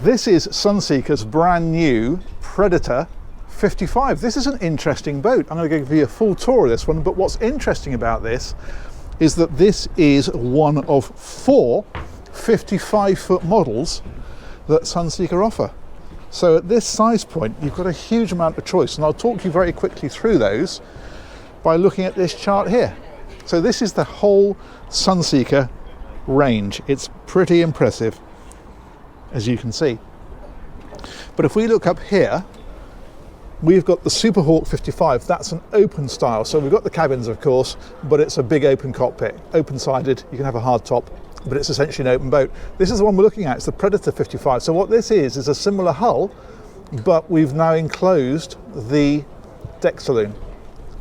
This is Sunseeker's brand new Predator 55. This is an interesting boat. I'm going to give you a full tour of this one, but what's interesting about this is that this is one of 4 55-foot models that Sunseeker offer. So at this size point, you've got a huge amount of choice, and I'll talk you very quickly through those by looking at this chart here. So this is the whole Sunseeker range. It's pretty impressive, as you can see. But if we look up here, we've got the Super Hawk 55. That's an open style. So we've got the cabins, of course, but it's a big open cockpit, open-sided. You can have a hard top, but it's essentially an open boat. This is the one we're looking at. It's the Predator 55. So what this is a similar hull, but we've now enclosed the deck saloon.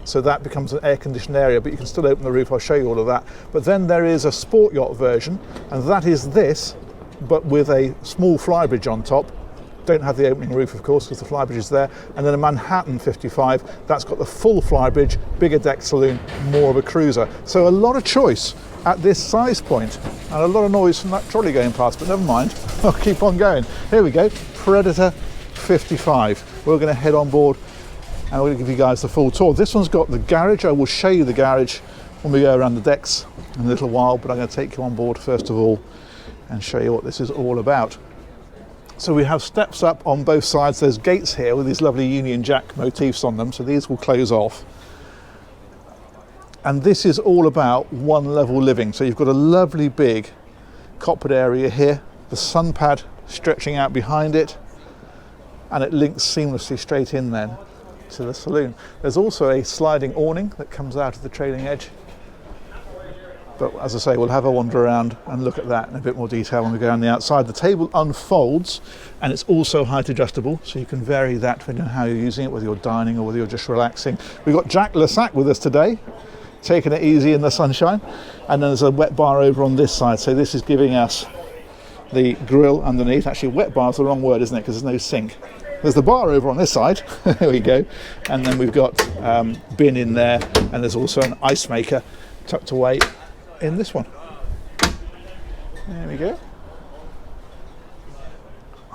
So that becomes an air-conditioned area, but you can still open the roof. I'll show you all of that. But then there is a sport yacht version, and that is this, but with a small flybridge on top. Don't have the opening roof, of course, because the flybridge is there. And then a Manhattan 55, that's got the full flybridge, bigger deck saloon, more of a cruiser. So a lot of choice at this size point, and a lot of noise from that trolley going past, but never mind, I'll keep on going. Here we go, Predator 55. We're going to head on board and we're going to give you guys the full tour. This one's got the garage. I will show you the garage when we go around the decks in a little while, but I'm going to take you on board first of all and show you what this is all about. So we have steps up on both sides. There's gates here with these lovely Union Jack motifs on them, so these will close off. And this is all about one level living. So you've got a lovely big cockpit area here, the sun pad stretching out behind it, and it links seamlessly straight in then to the saloon. There's also a sliding awning that comes out of the trailing edge. But as I say, we'll have a wander around and look at that in a bit more detail when we go on the outside. The table unfolds, and it's also height adjustable, so you can vary that depending on how you're using it, whether you're dining or whether you're just relaxing. We've got Jack Lassac with us today, taking it easy in the sunshine. And then there's a wet bar over on this side, so this is giving us the grill underneath. Actually, wet bar is the wrong word, isn't it, because there's no sink. There's the bar over on this side, there we go. And then we've got bin in there, and there's also an ice maker tucked away in this one. There we go.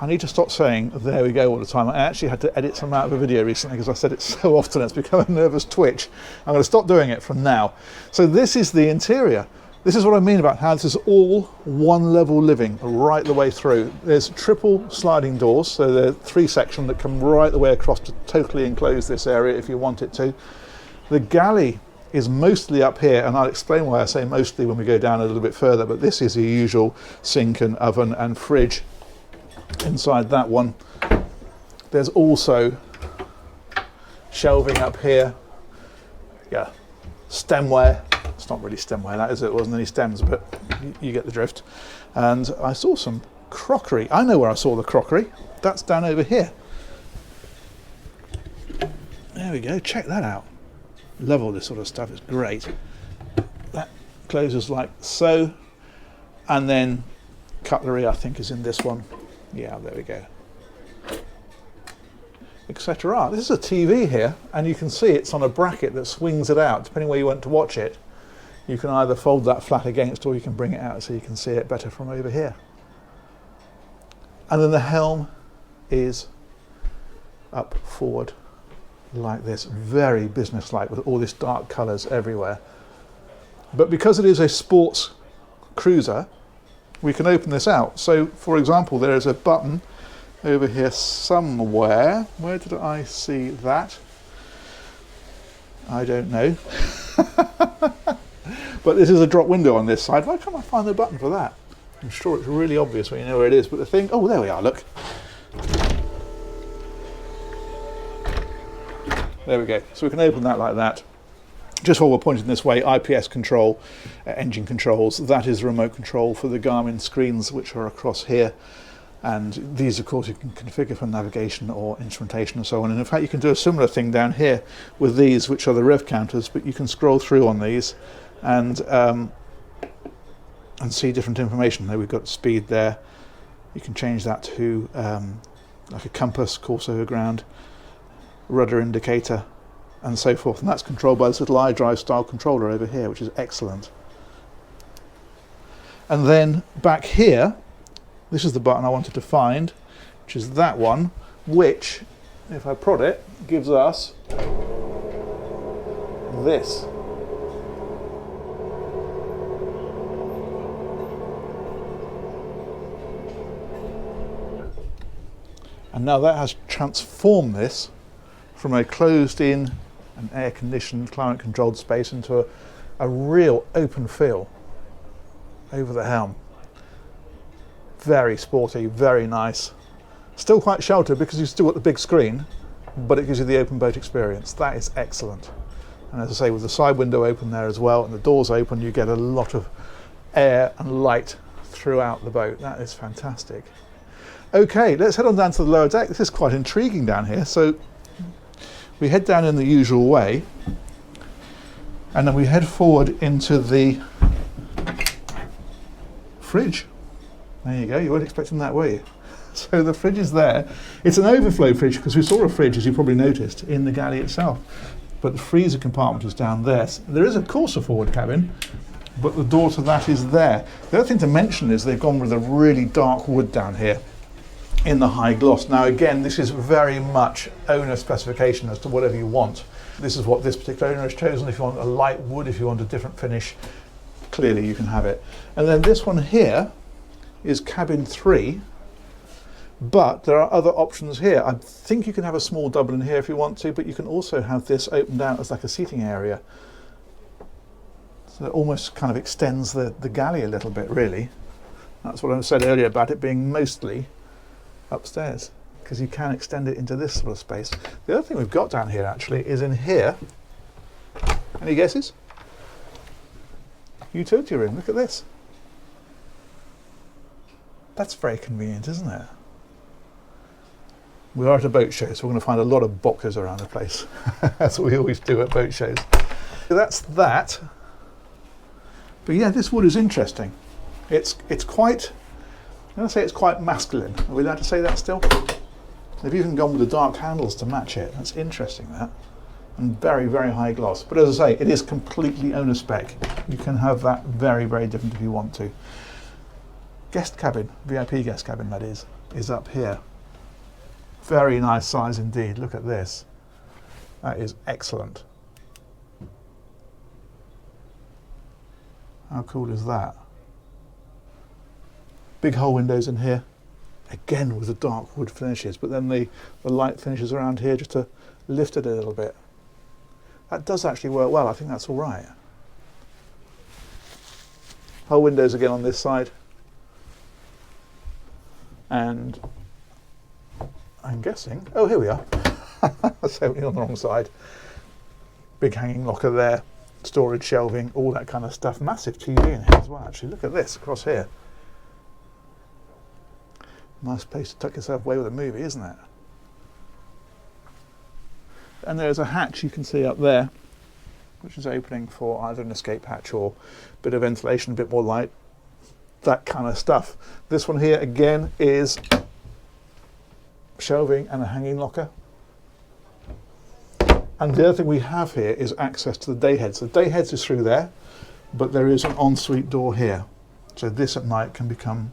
I need to stop saying there we go all the time. I actually had to edit some out of a video recently because I said it so often it's become a nervous twitch. I'm going to stop doing it from now. So this is the interior. This is what I mean about how this is all one level living right the way through. There's triple sliding doors, so there are 3 sections that come right the way across to totally enclose this area if you want it to. The galley is mostly up here, and I'll explain why I say mostly when we go down a little bit further, but this is a usual sink and oven and fridge inside that one. There's also shelving up here. Yeah, stemware. It's not really stemware, that is it. It wasn't any stems, but you get the drift. And I saw some crockery. I know where I saw the crockery. That's down over here. There we go, check that out. Love all this sort of stuff, it's great. That closes like so, and then cutlery I think is in this one. Yeah, there we go. Etc. This is a TV here, and you can see it's on a bracket that swings it out, depending where you want to watch it. You can either fold that flat against, or you can bring it out so you can see it better from over here. And then the helm is up forward like this, very businesslike with all these dark colours everywhere. But because it is a sports cruiser, we can open this out. So for example, there is a button over here somewhere. Where did I see that? I don't know. But this is a drop window on this side. Why can't I find the button for that? I'm sure it's really obvious when you know where it is, but the thing, oh, there we are, look. There we go. So we can open that like that. Just while we're pointing this way, IPS control, engine controls. That is remote control for the Garmin screens, which are across here. And these, of course, you can configure for navigation or instrumentation and so on. And in fact, you can do a similar thing down here with these, which are the rev counters, but you can scroll through on these and see different information. There we've got speed there. You can change that to like a compass, course over ground, rudder indicator, and so forth. And that's controlled by this little iDrive style controller over here, which is excellent. And then back here, this is the button I wanted to find. which is that one, which, if I prod it, gives us this. And now that has transformed this from a closed-in and air-conditioned, climate-controlled space into a real open feel over the helm. Very sporty, very nice. Still quite sheltered because you've still got the big screen, but it gives you the open boat experience. That is excellent. And as I say, with the side window open there as well, and the doors open, you get a lot of air and light throughout the boat. That is fantastic. Okay, let's head on down to the lower deck. This is quite intriguing down here. So we head down in the usual way, and then we head forward into the fridge. There you go, you weren't expecting that, were you? So the fridge is there. It's an overflow fridge because we saw a fridge, as you probably noticed, in the galley itself. But the freezer compartment is down there. So there is of course a forward cabin, but the door to that is there. The other thing to mention is they've gone with a really dark wood down here in the high gloss. Now again, this is very much owner specification as to whatever you want. This is what this particular owner has chosen. If you want a light wood, if you want a different finish, clearly you can have it. And then this one here is cabin 3, but there are other options here. I think you can have a small double in here if you want to, but you can also have this opened out as like a seating area. So it almost kind of extends the galley a little bit, really. That's what I said earlier about it being mostly upstairs, because you can extend it into this sort of space. The other thing we've got down here actually is in here. Any guesses? Utility room. Look at this. That's very convenient, isn't it? We are at a boat show, so we're going to find a lot of boxes around the place. That's what we always do at boat shows. So that's that. But yeah, this wood is interesting. It's quite, I'm going to say it's quite masculine. Are we allowed to say that still? They've even gone with the dark handles to match it. That's interesting, that. And very, very high gloss. But as I say, it is completely owner spec. You can have that very, very different if you want to. Guest cabin, VIP guest cabin that is up here. Very nice size indeed. Look at this. That is excellent. How cool is that? Big hull windows in here. Again with the dark wood finishes, but then the light finishes around here just to lift it a little bit. That does actually work well. I think that's all right. Hull windows again on this side. And I'm guessing, oh, here we are. That's only on the wrong side. Big hanging locker there, storage shelving, all that kind of stuff. Massive TV in here as well, actually. Look at this across here. Nice place to tuck yourself away with a movie, isn't it? And there's a hatch you can see up there, which is opening for either an escape hatch or a bit of ventilation, a bit more light, that kind of stuff. This one here again is shelving and a hanging locker. And the other thing we have here is access to the day heads. The day heads is through there, but there is an ensuite door here. So this at night can become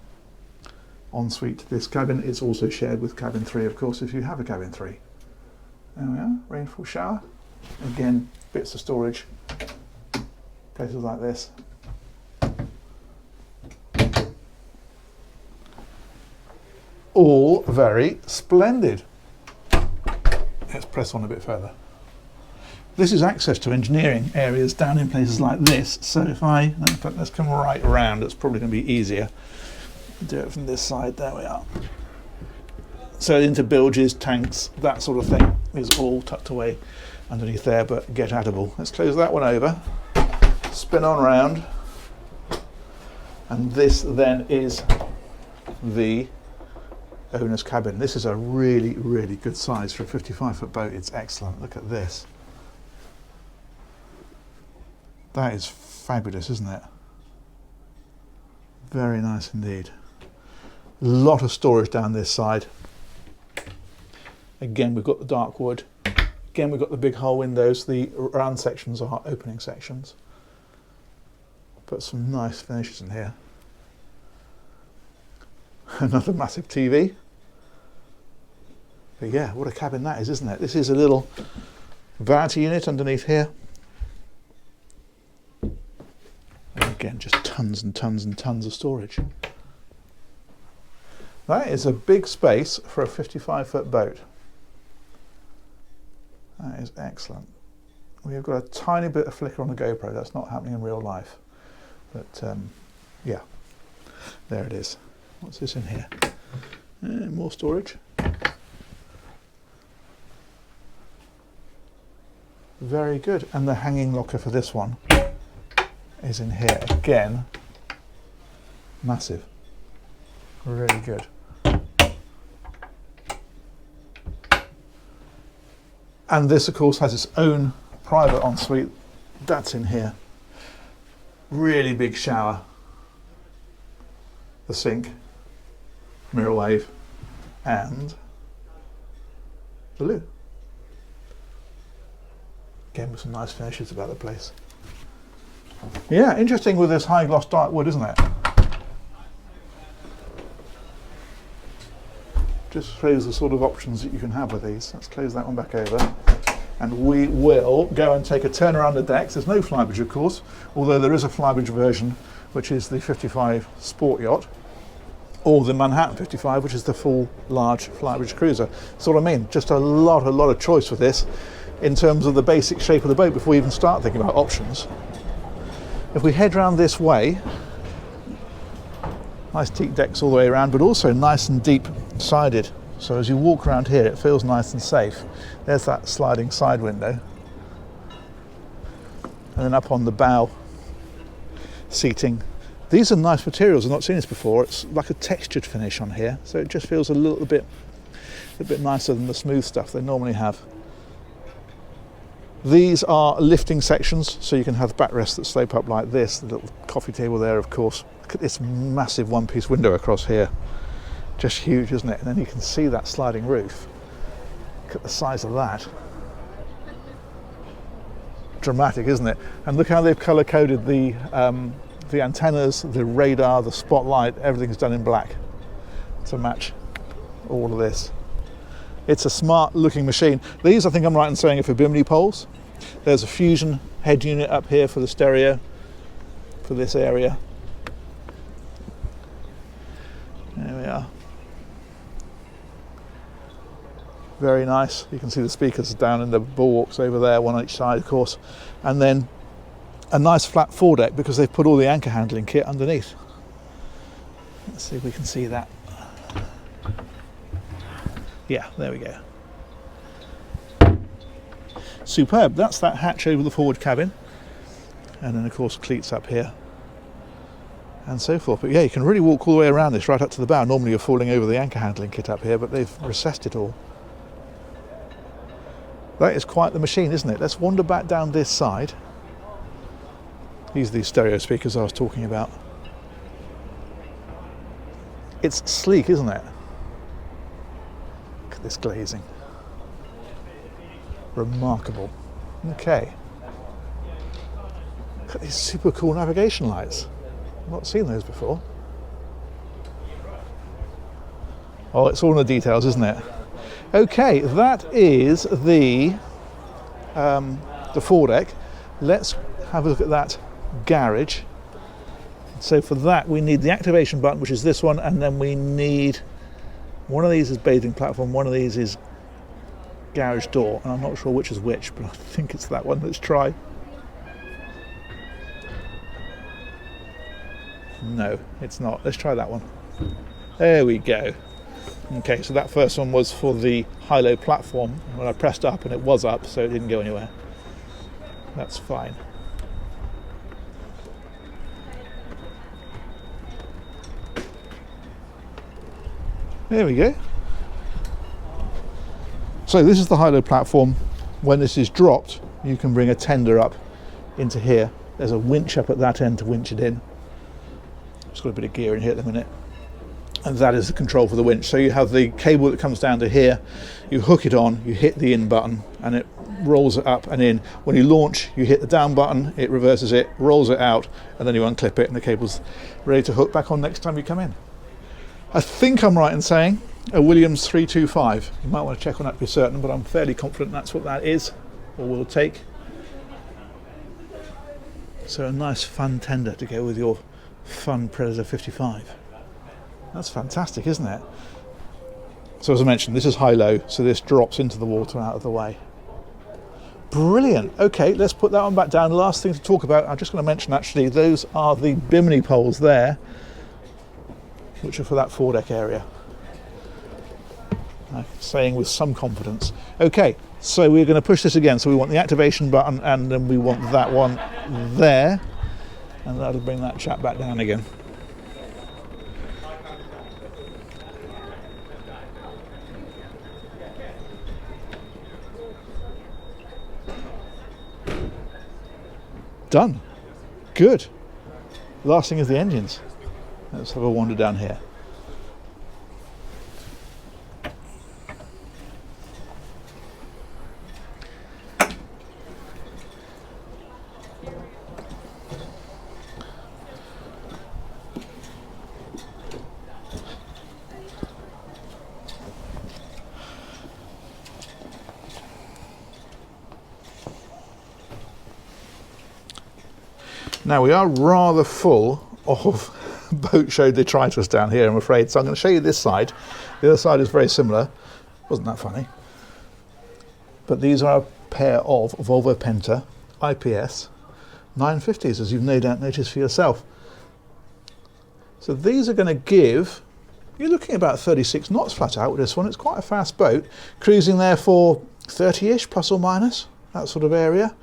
ensuite to this cabin. It's also shared with cabin 3, of course, if you have a cabin 3. There we are, rainfall shower. Again, bits of storage, places like this. All very splendid. Let's press on a bit further. This is access to engineering areas down in places like this. So if in fact, let's come right around, it's probably going to be easier. Do it from this side, there we are. So into bilges, tanks, that sort of thing is all tucked away underneath there, but get atable. Let's close that one over, spin on round, and this then is the owner's cabin. This is a really, really good size for a 55-foot boat. It's excellent. Look at this. That is fabulous, isn't it? Very nice indeed. A lot of storage down this side. Again, we've got the dark wood. Again, we've got the big hull windows. The round sections are opening sections. Put some nice finishes in here. Another massive TV. But yeah, what a cabin that is, isn't it? This is a little vanity unit underneath here. And again, just tons and tons and tons of storage. That is a big space for a 55-foot boat. That is excellent. We've got a tiny bit of flicker on the GoPro. That's not happening in real life. But yeah, there it is. What's this in here? More storage. Very good. And the hanging locker for this one is in here. Again, massive. Really good. And this, of course, has its own private ensuite. That's in here. Really big shower. The sink, mirror wave, and the loo. Again, with some nice finishes about the place. Yeah, interesting with this high gloss dark wood, isn't it? Just shows the sort of options that you can have with these. Let's close that one back over. And we will go and take a turn around the decks. There's no flybridge, of course, although there is a flybridge version, which is the 55 Sport Yacht, or the Manhattan 55, which is the full large flybridge cruiser. That's what I mean. Just a lot of choice for this in terms of the basic shape of the boat before we even start thinking about options. If we head round this way, nice teak decks all the way around, but also nice and deep sided. So as you walk around here, it feels nice and safe. There's that sliding side window. And then up on the bow seating. These are nice materials. I've not seen this before. It's like a textured finish on here. So it just feels a little bit nicer than the smooth stuff they normally have. These are lifting sections, so you can have backrests that slope up like this. The little coffee table there, of course. Look at this massive one-piece window across here. Just huge, isn't it? And then you can see that sliding roof. Look at the size of that. Dramatic, isn't it? And look how they've colour-coded the antennas, the radar, the spotlight. Everything's done in black to match all of this. It's a smart-looking machine. These, I think I'm right in saying, are for bimini poles. There's a fusion head unit up here for the stereo for this area. There we are. Very nice. You can see the speakers down in the bulwarks over there, one on each side, of course. And then a nice flat foredeck because they've put all the anchor handling kit underneath. Let's see if we can see that. Yeah, there we go. Superb. That's that hatch over the forward cabin. And then, of course, cleats up here. And so forth. But yeah, you can really walk all the way around this right up to the bow. Normally you're falling over the anchor handling kit up here, but they've recessed it all. That is quite the machine, isn't it? Let's wander back down this side. These are the stereo speakers I was talking about. It's sleek, isn't it? Look at this glazing. Remarkable. Okay. Look at these super cool navigation lights. I've not seen those before. Oh, it's all in the details, isn't it? Okay, that is the foredeck. Let's have a look at that garage. So for that we need the activation button, which is this one, and then we need one of these is bathing platform, one of these is garage door, and I'm not sure which is which, but I think it's that one. Let's try. No, it's not. Let's try that one. There we go. Okay, so that first one was for the high-low platform. When I pressed up and it was up, so it didn't go anywhere. That's fine. There we go. So this is the high-low platform. When this is dropped, you can bring a tender up into here. There's a winch up at that end to winch it in. It's got a bit of gear in here at the minute. And that is the control for the winch. So you have the cable that comes down to here, you hook it on, you hit the in button, and it rolls it up and in. When you launch, you hit the down button, it reverses it, rolls it out, and then you unclip it, and the cable's ready to hook back on next time you come in. I think I'm right in saying a Williams 325. You might want to check on that to be certain, but I'm fairly confident that's what that is, or will take. So a nice fun tender to go with your fun Predator 55. That's fantastic, isn't it? So as I mentioned, this is high-low, so this drops into the water out of the way. Brilliant. Okay, let's put that one back down. The last thing to talk about, I'm just going to mention actually, those are the bimini poles there, which are for that foredeck area. I'm saying with some confidence. Okay, so we're going to push this again. So we want the activation button, and then we want that one there, and that'll bring that chap back down again. Done. Good. Last thing is the engines. Let's have a wander down here. Now we are rather full of boat show detritus down here, I'm afraid, so I'm going to show you this side. The other side is very similar. Wasn't that funny? But these are a pair of Volvo Penta IPS 950s, as you've no doubt noticed for yourself. So these are going to give, you're looking at about 36 knots flat out with this one. It's quite a fast boat, cruising there for 30-ish plus or minus, that sort of area.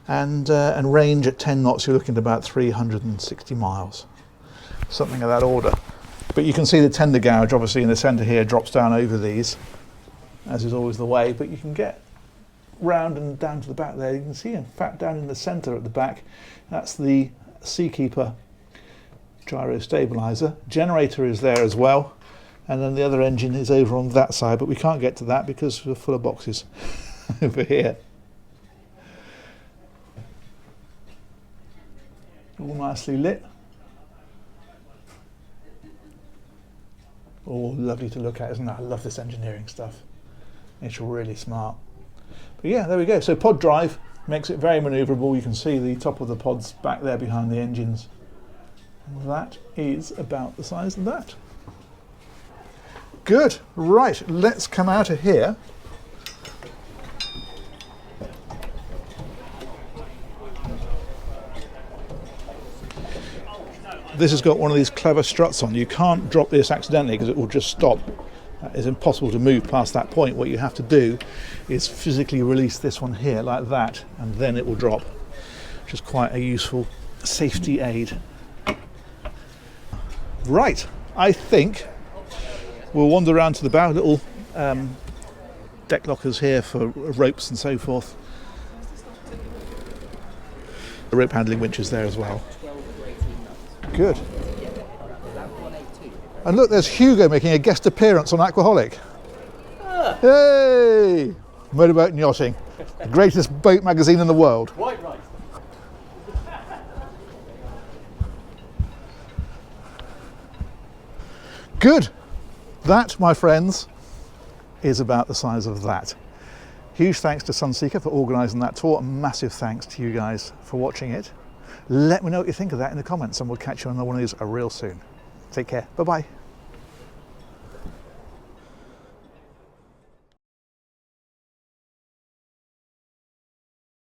And range at 10 knots, you're looking at about 360 miles, something of that order. But you can see the tender gouge, obviously, in the centre here drops down over these, as is always the way. But you can get round and down to the back there. You can see, in fact, down in the centre at the back, that's the Seakeeper gyro stabiliser. Generator is there as well, and then the other engine is over on that side. But we can't get to that because we're full of boxes over here. All nicely lit. Oh, lovely to look at, isn't it? I love this engineering stuff. It's really smart. But yeah, there we go. So pod drive makes it very manoeuvrable. You can see the top of the pods back there behind the engines. And that is about the size of that. Good. Right, let's come out of here. This has got one of these clever struts on. You can't drop this accidentally because it will just stop. It's impossible to move past that point. What you have to do is physically release this one here like that, and then it will drop, which is quite a useful safety aid. Right, I think we'll wander around to the bow. Little deck lockers here for ropes and so forth. The rope handling winches there as well. Good. And look, there's Hugo making a guest appearance on Aquaholic. Hey! Motorboat and Yachting. The greatest boat magazine in the world. Quite right. Good. That, my friends, is about the size of that. Huge thanks to Sunseeker for organising that tour, and massive thanks to you guys for watching it. Let me know what you think of that in the comments, and we'll catch you on one of these real soon. Take care. Bye-bye.